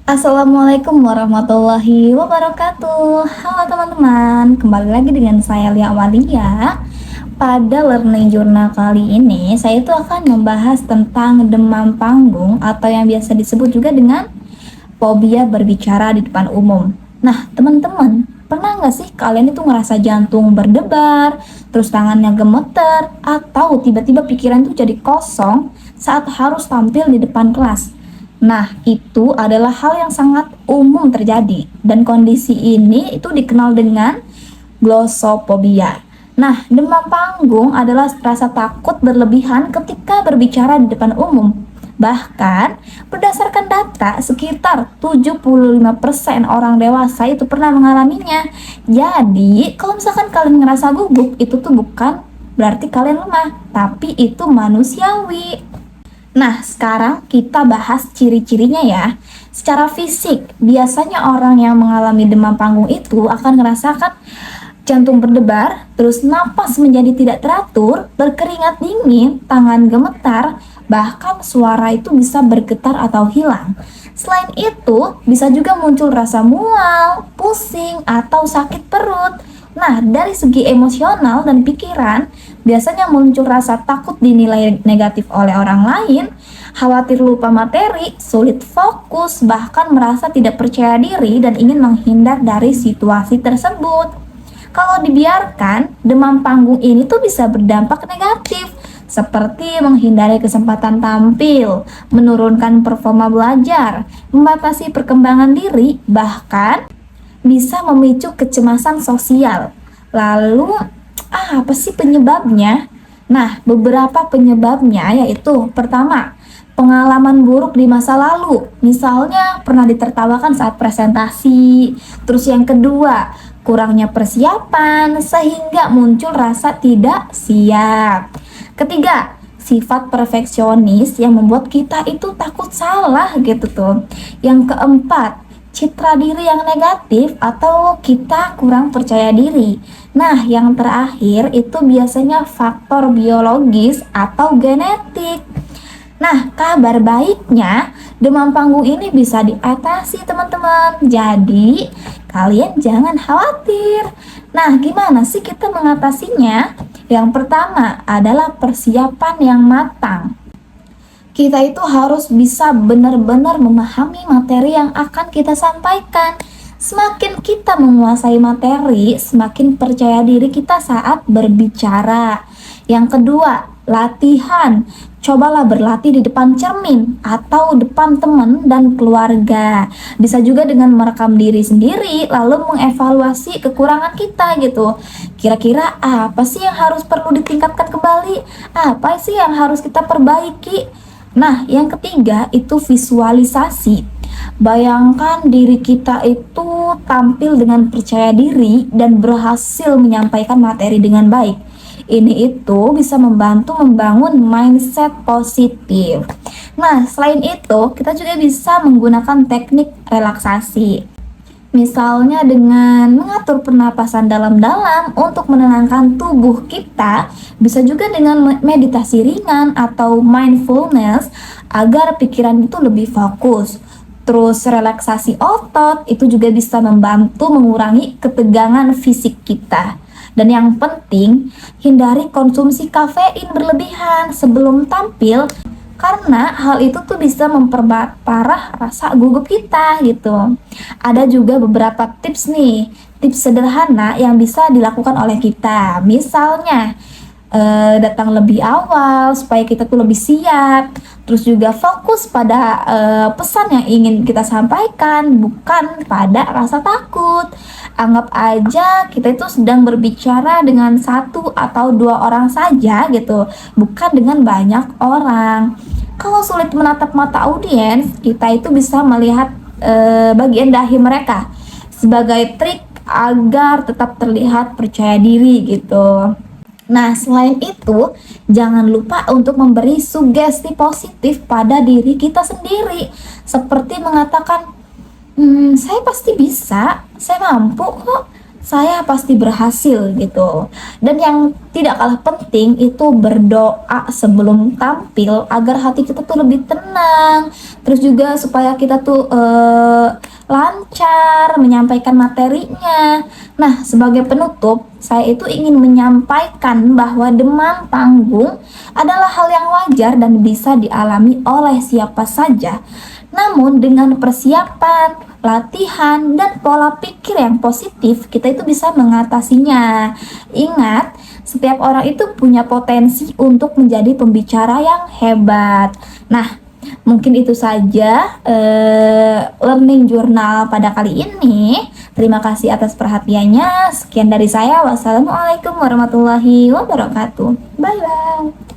Assalamualaikum warahmatullahi wabarakatuh. Halo teman-teman, kembali lagi dengan saya Lia Walia. Pada Learning Journal kali ini, saya itu akan membahas tentang demam panggung atau yang biasa disebut juga dengan fobia berbicara di depan umum. Nah, teman-teman, pernah nggak sih kalian itu ngerasa jantung berdebar, terus tangannya gemeter, atau tiba-tiba pikiran itu jadi kosong saat harus tampil di depan kelas? Nah, itu adalah hal yang sangat umum terjadi dan kondisi ini itu dikenal dengan glossophobia. Nah, demam panggung adalah rasa takut berlebihan ketika berbicara di depan umum. Bahkan, berdasarkan data, sekitar 75% orang dewasa itu pernah mengalaminya. Jadi, kalau misalkan kalian ngerasa gugup, itu tuh bukan berarti kalian lemah, tapi itu manusiawi. Nah, sekarang kita bahas ciri-cirinya ya. Secara fisik, biasanya orang yang mengalami demam panggung itu akan merasakan jantung berdebar, terus napas menjadi tidak teratur, berkeringat dingin, tangan gemetar, bahkan suara itu bisa bergetar atau hilang. Selain itu, bisa juga muncul rasa mual, pusing, atau sakit perut. Nah, dari segi emosional dan pikiran, biasanya muncul rasa takut dinilai negatif oleh orang lain, khawatir lupa materi, sulit fokus, bahkan merasa tidak percaya diri dan ingin menghindar dari situasi tersebut. Kalau dibiarkan, demam panggung ini tuh bisa berdampak negatif, seperti menghindari kesempatan tampil, menurunkan performa belajar, membatasi perkembangan diri, bahkan bisa memicu kecemasan sosial. Lalu, apa sih penyebabnya? Nah, beberapa penyebabnya yaitu pertama, pengalaman buruk di masa lalu. Misalnya pernah ditertawakan saat presentasi. Terus yang kedua, kurangnya persiapan sehingga muncul rasa tidak siap. Ketiga, sifat perfeksionis yang membuat kita itu takut salah gitu tuh. Yang keempat, citra diri yang negatif atau kita kurang percaya diri. Nah, yang terakhir itu biasanya faktor biologis atau genetik. Nah, kabar baiknya, demam panggung ini bisa diatasi teman-teman. Jadi, kalian jangan khawatir. Nah, gimana sih kita mengatasinya? Yang pertama adalah persiapan yang matang. Kita itu harus bisa benar-benar memahami materi yang akan kita sampaikan. Semakin kita menguasai materi, semakin percaya diri kita saat berbicara. Yang kedua, latihan. Cobalah berlatih di depan cermin atau depan teman dan keluarga. Bisa juga dengan merekam diri sendiri, lalu mengevaluasi kekurangan kita gitu. Kira-kira apa sih yang harus perlu ditingkatkan kembali? Apa sih yang harus kita perbaiki? Nah, yang ketiga itu visualisasi. Bayangkan diri kita itu tampil dengan percaya diri dan berhasil menyampaikan materi dengan baik. Ini itu bisa membantu membangun mindset positif. Nah, selain itu, kita juga bisa menggunakan teknik relaksasi. Misalnya dengan mengatur pernapasan dalam-dalam untuk menenangkan tubuh kita, bisa juga dengan meditasi ringan atau mindfulness agar pikiran itu lebih fokus. Terus relaksasi otot itu juga bisa membantu mengurangi ketegangan fisik kita. Dan yang penting, hindari konsumsi kafein berlebihan sebelum tampil karena hal itu tuh bisa memperparah rasa gugup kita gitu. Ada juga beberapa tips nih, tips sederhana yang bisa dilakukan oleh kita. Misalnya, datang lebih awal supaya kita tuh lebih siap. Terus juga fokus pada pesan yang ingin kita sampaikan, bukan pada rasa takut. Anggap aja kita itu sedang berbicara dengan satu atau dua orang saja gitu, bukan dengan banyak orang. Kalau sulit menatap mata audiens, kita itu bisa melihat bagian dahi mereka sebagai trik agar tetap terlihat percaya diri gitu. Nah, selain itu, jangan lupa untuk memberi sugesti positif pada diri kita sendiri, seperti mengatakan, saya pasti bisa, saya mampu kok. saya pasti berhasil gitu. Dan yang tidak kalah penting itu berdoa sebelum tampil agar hati kita tuh lebih tenang. Terus juga supaya kita tuh lancar menyampaikan materinya. Nah, sebagai penutup, saya itu ingin menyampaikan bahwa demam panggung adalah hal yang wajar dan bisa dialami oleh siapa saja. Namun dengan persiapan, latihan, dan pola pikir yang positif, kita itu bisa mengatasinya. Ingat, setiap orang itu punya potensi untuk menjadi pembicara yang hebat. Nah, mungkin itu saja learning journal pada kali ini. Terima kasih atas perhatiannya. Sekian dari saya. Wassalamualaikum warahmatullahi wabarakatuh. Bye bye.